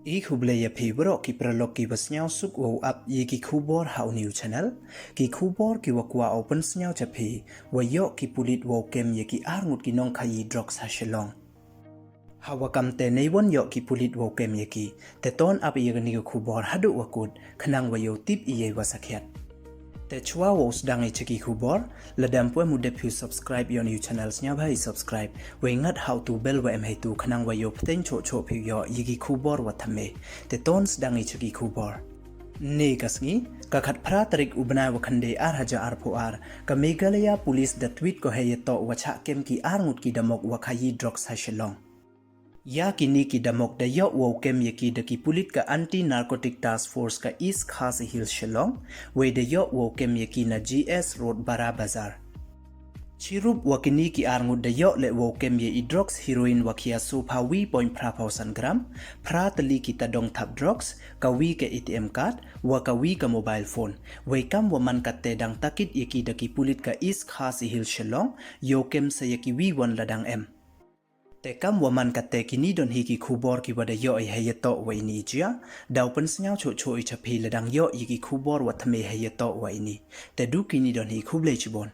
Ik hubleye pibro ki pralog ki basnyao suk wo up ye ki kubor hau new channel ki kubor ki wakwa open snyao chapi wa yo ki pulit wo kem ye ki arngut ki nong khayi drugs ha Shillong hawa kam te nei won yo ki pulit wo kem ye ki te ton up ye ni kubor hadu wakut khanang wa yo tip iye wasakhet te chwa wo sdang e chiki kubor ladam pwe mu de phu subscribe your new channels nya bhai subscribe we ngat how to bell wa em hai tu khanang wa yo pten cho cho phu yo yigi kubor wa thame te ton sdang e chiki kubor ne kasngi ka khat phra tarik ubna wa khande ar haja ar pho ar ka Meghalaya police the tweet ko he to wa cha kem ki ar ngut ki damok wa khayi drugs ha Shillong या किनी की दमक द यो वो केम यकी the key police का anti narcotic task force का ईस्ट खास हिल्स Shillong way the यो वो केम यकी न जीएस रोड बड़ा बाजार चिरुप वकिनी की आरंगु द यो ले वो केम ये ड्रग्स हीरोइन वकिया सोफा वी 0.5 ग्राम फ्रातली की तडोंग थप ड्रग्स कवी के एटीएम कार्ड व कवी का मोबाइल फोन वे कम व मन कत्ते दंग तकित यकी द की पुलिस का ईस्ट खास हिल्स शिलोंग यो केम से यकी वी वन लडंग M te kam waman ka te kini don hi ki khubor ki wada yo ai he to wai ni chia dau pen snyao cho cho i cha phi ladang yo i ki khubor wa thme he to wai ni te du kini don hi khuble chibon